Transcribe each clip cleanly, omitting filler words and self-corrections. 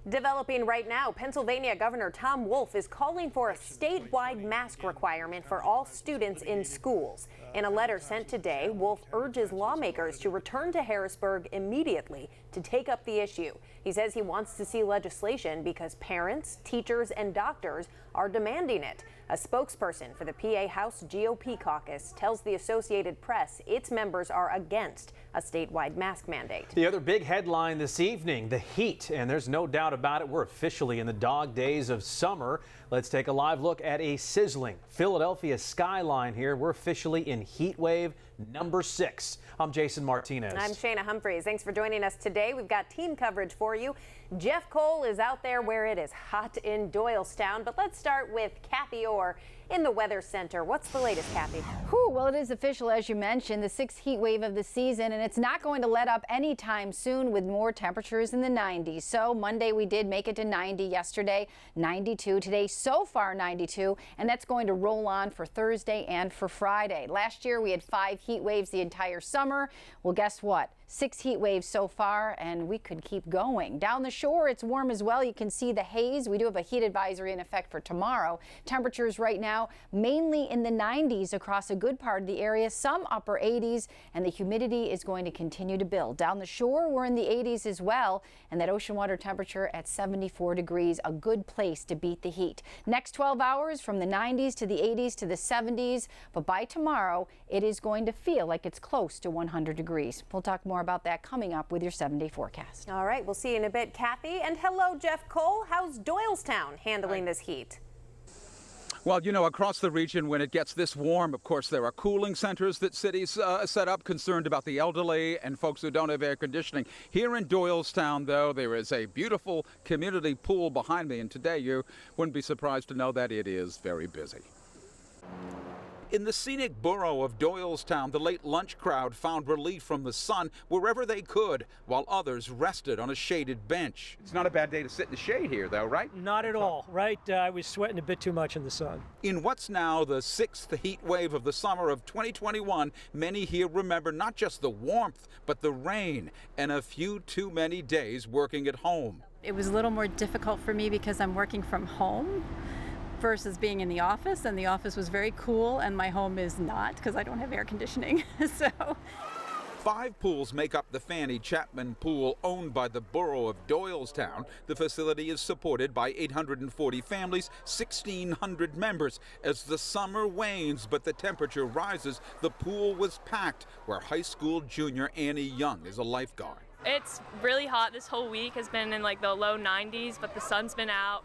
Developing right now, Pennsylvania Governor Tom Wolf is calling for a statewide mask requirement for all students in schools. In a letter sent today, Wolf urges lawmakers to return to Harrisburg immediately to take up the issue. He says he wants to see legislation because parents, teachers, and doctors are demanding it. A spokesperson for the PA House GOP caucus tells the Associated Press its members are against a statewide mask mandate. The other big headline this evening, the heat, and there's no doubt about it. We're officially in the dog days of summer. Let's take a live look at a sizzling Philadelphia skyline here. We're officially in heat wave number 6. I'm Jason Martinez. I'm Shayna Humphreys. Thanks for joining us today. We've got team coverage for you. Jeff Cole is out there where it is hot in Doylestown, but let's start with Kathy Orr in the Weather Center. What's the latest, Kathy? Well, it is official, as you mentioned, the 6th heat wave of the season, and it's not going to let up anytime soon with more temperatures in the 90s. So Monday we did make it to 90, yesterday 92, today so far 92, and that's going to roll on for Thursday and for Friday. Last year we had 5 heat waves the entire summer. Well, guess what? 6 heat waves so far, and we could keep going. Down the shore, it's warm as well. You can see the haze. We do have a heat advisory in effect for tomorrow. Temperatures right now mainly in the 90s across a good part of the area, some upper 80s, and the humidity is going to continue to build. Down the shore, we're in the 80s as well, and that ocean water temperature at 74 degrees, a good place to beat the heat. Next 12 hours from the 90s to the 80s to the 70s, but by tomorrow, it is going to feel like it's close to 100 degrees. We'll talk more about that coming up with your 7-day forecast. All right, we'll see you in a bit, Kathy. And hello, Jeff Cole. How's Doylestown handling this heat? Well, you know, across the region, when it gets this warm, of course, there are cooling centers that cities set up concerned about the elderly and folks who don't have air conditioning. Here in Doylestown, though, there is a beautiful community pool behind me, and today you wouldn't be surprised to know that it is very busy. In the scenic borough of Doylestown, the late lunch crowd found relief from the sun wherever they could, while others rested on a shaded bench. It's not a bad day to sit in the shade here, though, right? Not at all, right? I was sweating a bit too much in the sun. In what's now the 6th heat wave of the summer of 2021, many here remember not just the warmth, but the rain and a few too many days working at home. It was a little more difficult for me because I'm working from home versus being in the office, and the office was very cool and my home is not because I don't have air conditioning. So 5 pools make up the Fanny Chapman Pool owned by the borough of Doylestown. The facility is supported by 840 families, 1,600 members. As the summer wanes but the temperature rises, the pool was packed, where high school junior Annie Young is a lifeguard. It's really hot. This whole week has been in like the low 90s, but the sun's been out.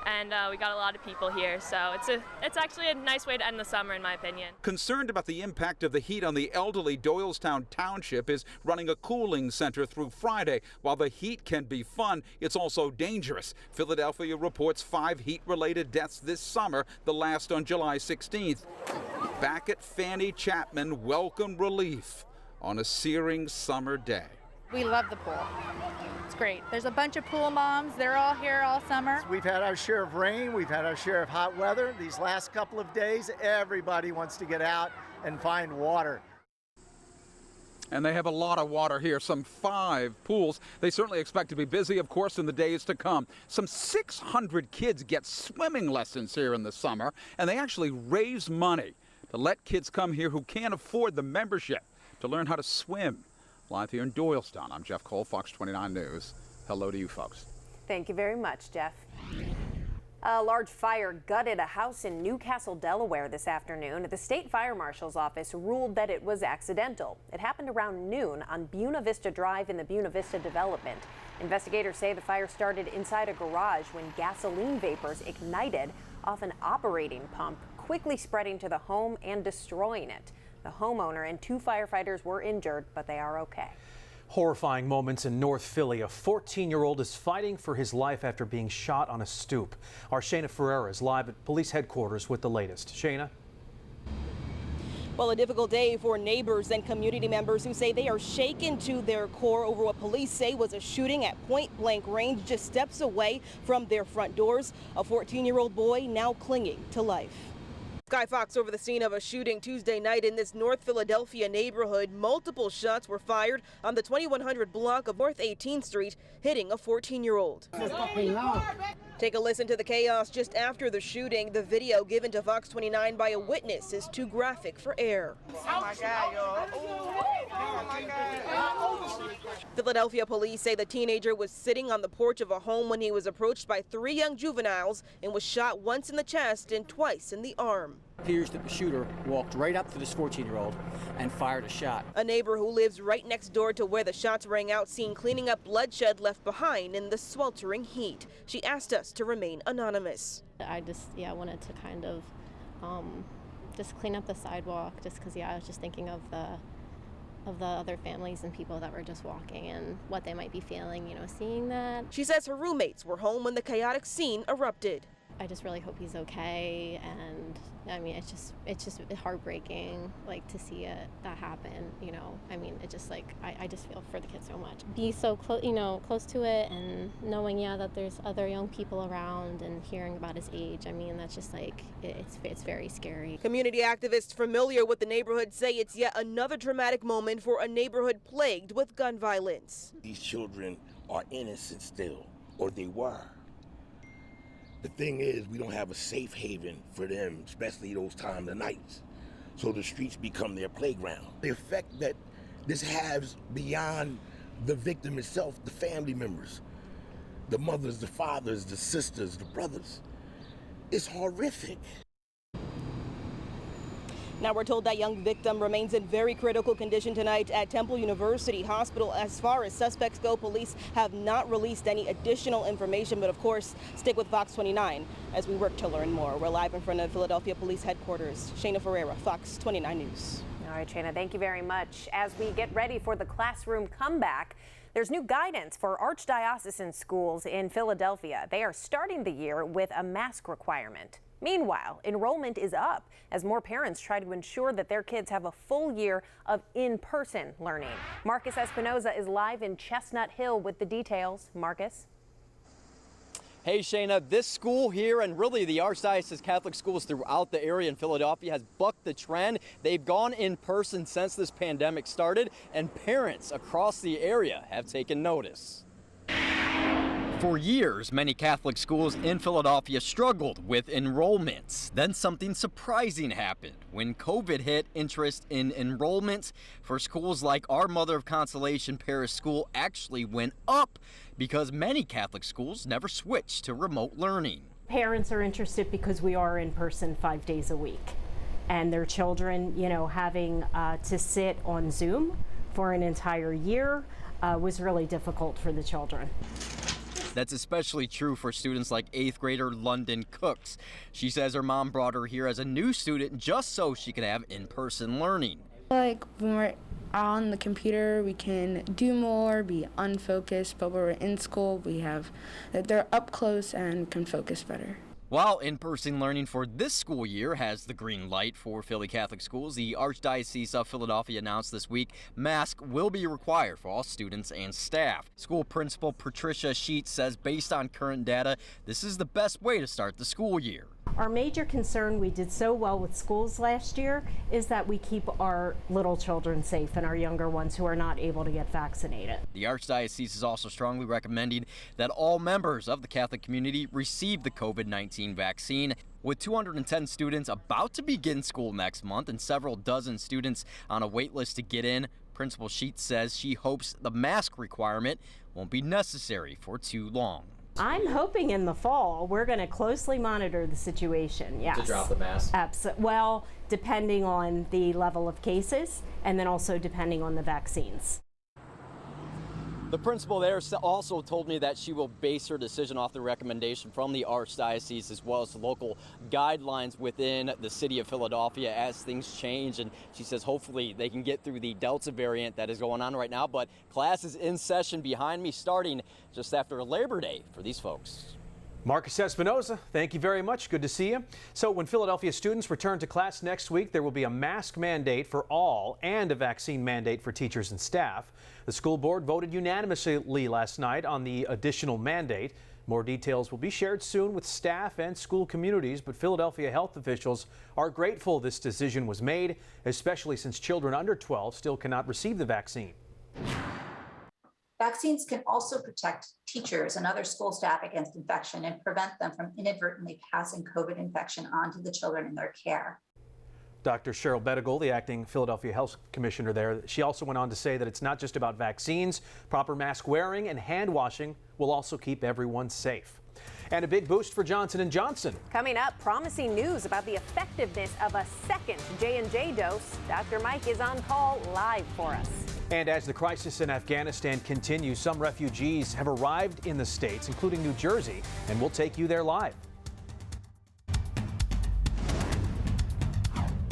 And we got a lot of people here, so it's actually a nice way to end the summer, in my opinion. Concerned about the impact of the heat on the elderly, Doylestown Township is running a cooling center through Friday. While the heat can be fun, it's also dangerous. Philadelphia reports 5 heat-related deaths this summer, the last on July 16th. Back at Fanny Chapman, welcome relief on a searing summer day. We love the pool. It's great. There's a bunch of pool moms. They're all here all summer. We've had our share of rain. We've had our share of hot weather. These last couple of days, everybody wants to get out and find water. And they have a lot of water here, some 5 pools. They certainly expect to be busy, of course, in the days to come. Some 600 kids get swimming lessons here in the summer, and they actually raise money to let kids come here who can't afford the membership to learn how to swim. Live here in Doylestown, I'm Jeff Cole, Fox 29 News. Hello to you folks. Thank you very much, Jeff. A large fire gutted a house in Newcastle, Delaware this afternoon. The state fire marshal's office ruled that it was accidental. It happened around noon on Buena Vista Drive in the Buena Vista development. Investigators say the fire started inside a garage when gasoline vapors ignited off an operating pump, quickly spreading to the home and destroying it. The homeowner and 2 firefighters were injured, but they are okay. Horrifying moments in North Philly. A 14-year-old is fighting for his life after being shot on a stoop. Our Shayna Ferreira is live at police headquarters with the latest. Shayna? Well, a difficult day for neighbors and community members who say they are shaken to their core over what police say was a shooting at point-blank range just steps away from their front doors. A 14-year-old boy now clinging to life. Sky Fox over the scene of a shooting Tuesday night in this North Philadelphia neighborhood. Multiple shots were fired on the 2100 block of North 18th Street, hitting a 14-year-old. Take a listen to the chaos just after the shooting. The video given to Fox 29 by a witness is too graphic for air. Oh my God, yo. Oh my God. Philadelphia police say the teenager was sitting on the porch of a home when he was approached by 3 young juveniles and was shot once in the chest and twice in the arm. It appears that the shooter walked right up to this 14-year-old and fired a shot. A neighbor who lives right next door to where the shots rang out seen cleaning up bloodshed left behind in the sweltering heat. She asked us to remain anonymous. I wanted to kind of just clean up the sidewalk just because, I was just thinking of the other families and people that were just walking and what they might be feeling, seeing that. She says her roommates were home when the chaotic scene erupted. I just really hope he's okay, and I mean, it's just heartbreaking, to see that happen, it just I just feel for the kid so much. Be so close to it, and knowing, that there's other young people around and hearing about his age, that's just it's very scary. Community activists familiar with the neighborhood say it's yet another traumatic moment for a neighborhood plagued with gun violence. These children are innocent still, or they were. The thing is, we don't have a safe haven for them, especially those times of nights. So the streets become their playground. The effect that this has beyond the victim itself, the family members, the mothers, the fathers, the sisters, the brothers, it's horrific. Now we're told that young victim remains in very critical condition tonight at Temple University Hospital. As far as suspects go, police have not released any additional information, but of course, stick with Fox 29 as we work to learn more. We're live in front of Philadelphia Police Headquarters. Shayna Ferreira, Fox 29 News. All right, Shayna, thank you very much. As we get ready for the classroom comeback, there's new guidance for archdiocesan schools in Philadelphia. They are starting the year with a mask requirement. Meanwhile, enrollment is up as more parents try to ensure that their kids have a full year of in-person learning. Marcus Espinoza is live in Chestnut Hill with the details. Marcus. Hey, Shayna, this school here and really the Archdiocese Catholic schools throughout the area in Philadelphia has bucked the trend. They've gone in person since this pandemic started, and parents across the area have taken notice. For years, many Catholic schools in Philadelphia struggled with enrollments. Then something surprising happened. When COVID hit, interest in enrollments for schools like our Mother of Consolation Parish School actually went up because many Catholic schools never switched to remote learning. Parents are interested because we are in person 5 days a week, and their children, having to sit on Zoom for an entire year was really difficult for the children. That's especially true for students like 8th grader London Cooks. She says her mom brought her here as a new student just so she could have in-person learning. When we're on the computer, we can do more, be unfocused, but when we're in school, they're up close and can focus better. While in-person learning for this school year has the green light for Philly Catholic schools, the Archdiocese of Philadelphia announced this week masks will be required for all students and staff. School principal Patricia Sheets says based on current data, this is the best way to start the school year. Our major concern, we did so well with schools last year, is that we keep our little children safe and our younger ones who are not able to get vaccinated. The Archdiocese is also strongly recommending that all members of the Catholic community receive the COVID-19 vaccine. With 210 students about to begin school next month and several dozen students on a wait list to get in, Principal Sheets says she hopes the mask requirement won't be necessary for too long. I'm hoping in the fall we're going to closely monitor the situation. Yes. To drop the mask? Absolutely. Well, depending on the level of cases and then also depending on the vaccines. The principal there also told me that she will base her decision off the recommendation from the Archdiocese as well as the local guidelines within the city of Philadelphia as things change. And she says hopefully they can get through the Delta variant that is going on right now. But class is in session behind me starting just after Labor Day for these folks. Marcus Espinoza, thank you very much. Good to see you. So when Philadelphia students return to class next week, there will be a mask mandate for all and a vaccine mandate for teachers and staff. The school board voted unanimously last night on the additional mandate. More details will be shared soon with staff and school communities, but Philadelphia health officials are grateful this decision was made, especially since children under 12 still cannot receive the vaccine. Vaccines can also protect teachers and other school staff against infection and prevent them from inadvertently passing COVID infection on to the children in their care. Dr. Cheryl Bedigal, the acting Philadelphia Health Commissioner there, she also went on to say that it's not just about vaccines. Proper mask wearing and hand washing will also keep everyone safe. And a big boost for Johnson & Johnson. Coming up, promising news about the effectiveness of a second J&J dose. Dr. Mike is on call live for us. And as the crisis in Afghanistan continues, some refugees have arrived in the states, including New Jersey, and we'll take you there live.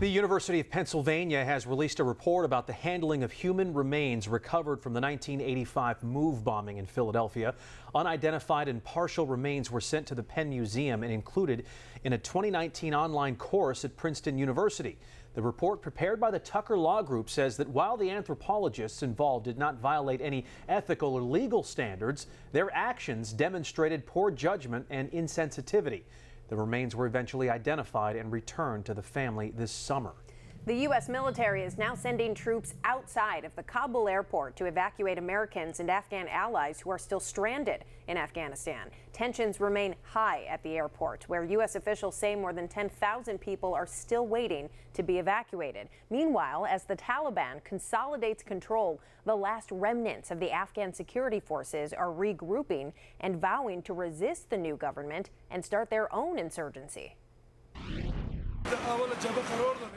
The University of Pennsylvania has released a report about the handling of human remains recovered from the 1985 MOVE bombing in Philadelphia. Unidentified and partial remains were sent to the Penn Museum and included in a 2019 online course at Princeton University. The report prepared by the Tucker Law Group says that while the anthropologists involved did not violate any ethical or legal standards, their actions demonstrated poor judgment and insensitivity. The remains were eventually identified and returned to the family this summer. The U.S. military is now sending troops outside of the Kabul airport to evacuate Americans and Afghan allies who are still stranded in Afghanistan. Tensions remain high at the airport, where U.S. officials say more than 10,000 people are still waiting to be evacuated. Meanwhile, as the Taliban consolidates control, the last remnants of the Afghan security forces are regrouping and vowing to resist the new government and start their own insurgency.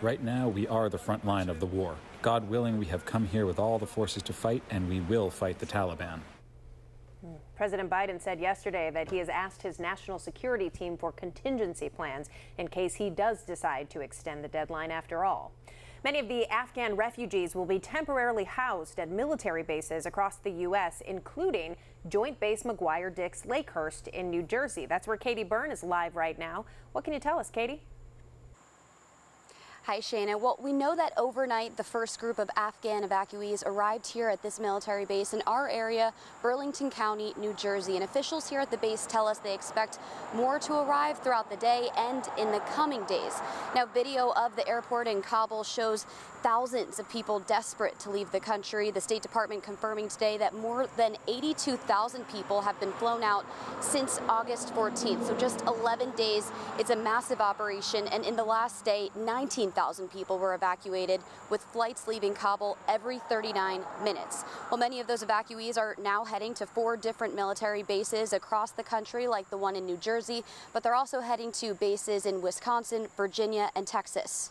Right now, we are the front line of the war. God willing, we have come here with all the forces to fight, and we will fight the Taliban. President Biden said yesterday that he has asked his national security team for contingency plans in case he does decide to extend the deadline after all. Many of the Afghan refugees will be temporarily housed at military bases across the U.S., including Joint Base McGuire-Dix Lakehurst in New Jersey. That's where Katie Byrne is live right now. What can you tell us, Katie? Hi, Shana. Well, we know that overnight the first group of Afghan evacuees arrived here at this military base in our area, Burlington County, New Jersey. And officials here at the base tell us they expect more to arrive throughout the day and in the coming days. Now, video of the airport in Kabul shows thousands of people desperate to leave the country. The State Department confirming today that more than 82,000 people have been flown out since August 14th. So just 11 days. It's a massive operation. And in the last day, 19,000 people were evacuated, with flights leaving Kabul every 39 minutes. Well, many of those evacuees are now heading to 4 different military bases across the country, like the one in New Jersey, but they're also heading to bases in Wisconsin, Virginia, and Texas.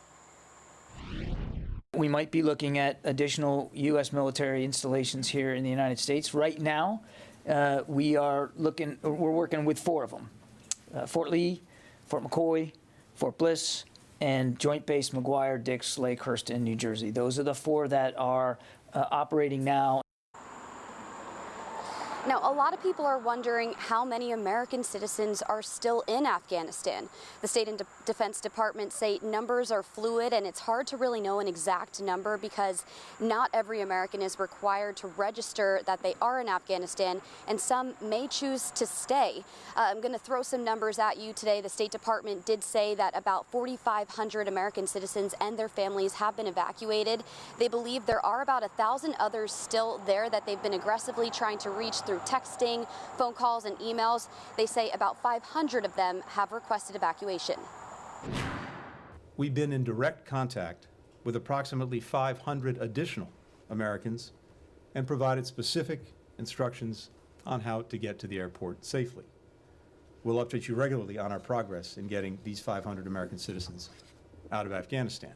We might be looking at additional U.S. military installations here in the United States. Right now, we're working with 4 of them. Fort Lee, Fort McCoy, Fort Bliss, and Joint Base McGuire-Dix Lakehurst in New Jersey. Those are the 4 that are operating now. Now, a lot of people are wondering how many American citizens are still in Afghanistan. The State and Defense Department say numbers are fluid, and it's hard to really know an exact number because not every American is required to register that they are in Afghanistan, and some may choose to stay. I'm going to throw some numbers at you today. The State Department did say that about 4,500 American citizens and their families have been evacuated. They believe there are about 1,000 others still there that they've been aggressively trying to reach through texting, phone calls, and emails. They say about 500 of them have requested evacuation. We've been in direct contact with approximately 500 additional Americans and provided specific instructions on how to get to the airport safely. We'll update you regularly on our progress in getting these 500 American citizens out of Afghanistan.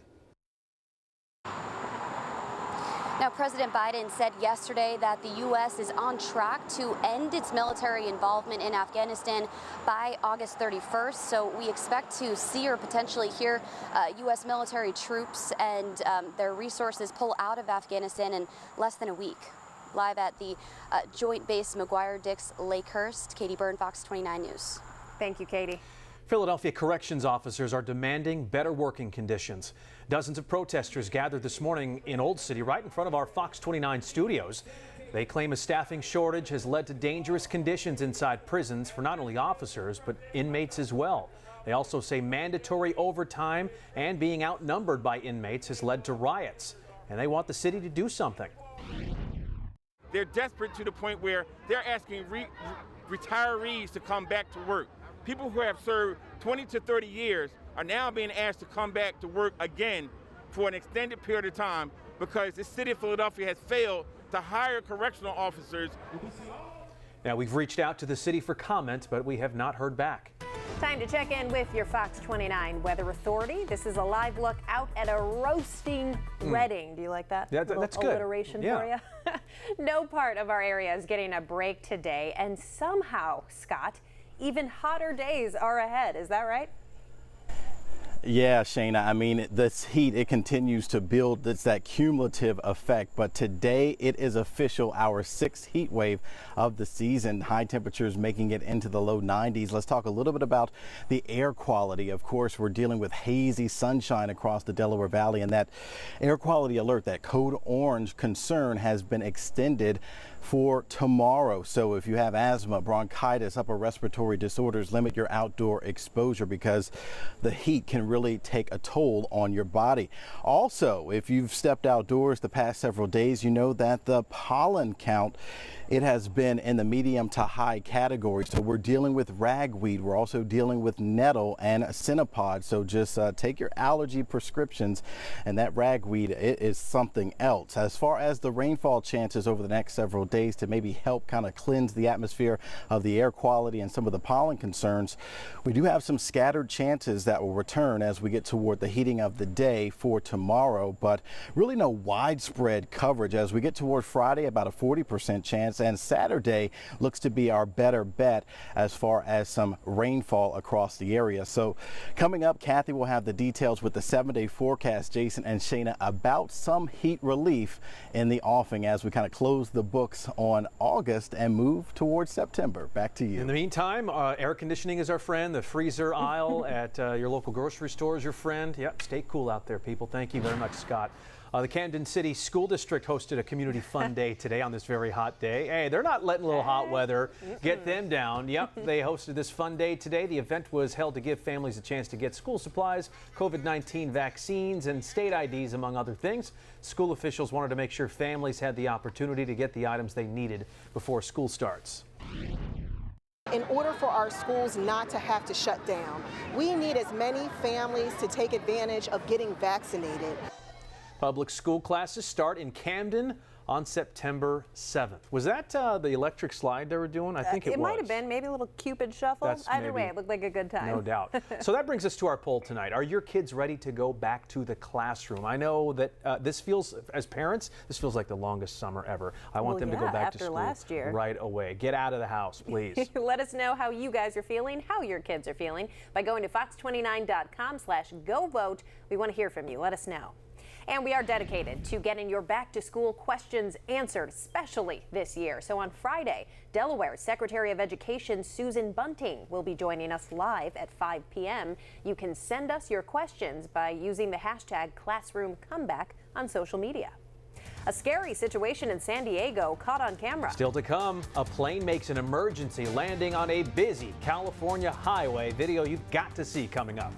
Now, President Biden said yesterday that the U.S. is on track to end its military involvement in Afghanistan by August 31st. So we expect to see or potentially hear U.S. military troops and their resources pull out of Afghanistan in less than a week. Live at the Joint Base McGuire-Dix Lakehurst, Katie Byrne, Fox 29 News. Thank you, Katie. Philadelphia corrections officers are demanding better working conditions. Dozens of protesters gathered this morning in Old City right in front of our Fox 29 studios. They claim a staffing shortage has led to dangerous conditions inside prisons for not only officers, but inmates as well. They also say mandatory overtime and being outnumbered by inmates has led to riots, and they want the city to do something. They're desperate to the point where they're asking retirees to come back to work. People who have served 20 to 30 years are now being asked to come back to work again for an extended period of time because the city of Philadelphia has failed to hire correctional officers. Now, we've reached out to the city for comment, but we have not heard back. Time to check in with your Fox 29 Weather Authority. This is a live look out at a roasting Reading. Do you like that? Yeah, that's good. Alliteration for you? No part of our area is getting a break today, and somehow, Scott, even hotter days are ahead. Is that right? Yeah, Shayna, I mean, this heat, it continues to build. It's that cumulative effect. But today it is official, our 6th heat wave of the season. High temperatures making it into the low 90s. Let's talk a little bit about the air quality. Of course, we're dealing with hazy sunshine across the Delaware Valley, and that air quality alert, that code orange concern, has been extended for tomorrow. So if you have asthma, bronchitis, upper respiratory disorders, limit your outdoor exposure because the heat can really take a toll on your body. Also, if you've stepped outdoors the past several days, you know that the pollen count, it has been in the medium to high category. So we're dealing with ragweed. We're also dealing with nettle and cinnamon. So just take your allergy prescriptions, and that ragweed, it is something else. As far as the rainfall chances over the next several days to maybe help kind of cleanse the atmosphere of the air quality and some of the pollen concerns, we do have some scattered chances that will return as we get toward the heating of the day for tomorrow, but really no widespread coverage. As we get toward Friday, about a 40% chance, and Saturday looks to be our better bet as far as some rainfall across the area. So coming up, Kathy will have the details with the 7-day forecast, Jason and Shayna, about some heat relief in the offing as we kind of close the books on August and move towards September. Back to you. In the meantime, air conditioning is our friend. The freezer aisle at your local grocery store is your friend. Yep, stay cool out there, people. Thank you very much, Scott. The Camden City School District hosted a community fun day today on this very hot day. Hey, they're not letting a little hot weather get them down. Yep, they hosted this fun day today. The event was held to give families a chance to get school supplies, COVID-19 vaccines, and state IDs, among other things. School officials wanted to make sure families had the opportunity to get the items they needed before school starts. In order for our schools not to have to shut down, we need as many families to take advantage of getting vaccinated. Public school classes start in Camden on September 7th. Was that the electric slide they were doing? I think it was. It might have been, maybe a little Cupid shuffle. Either way, it looked like a good time. No doubt. So that brings us to our poll tonight. Are your kids ready to go back to the classroom? I know that this feels, as parents, this feels like the longest summer ever. I want them to go back to school last year. Right away. Get out of the house, please. Let us know how you guys are feeling, how your kids are feeling by going to fox29.com/go-vote. We want to hear from you. Let us know. And we are dedicated to getting your back-to-school questions answered, especially this year. So on Friday, Delaware's Secretary of Education Susan Bunting will be joining us live at 5 p.m. You can send us your questions by using the hashtag #ClassroomComeback on social media. A scary situation in San Diego caught on camera. Still to come, a plane makes an emergency landing on a busy California highway. Video you've got to see coming up.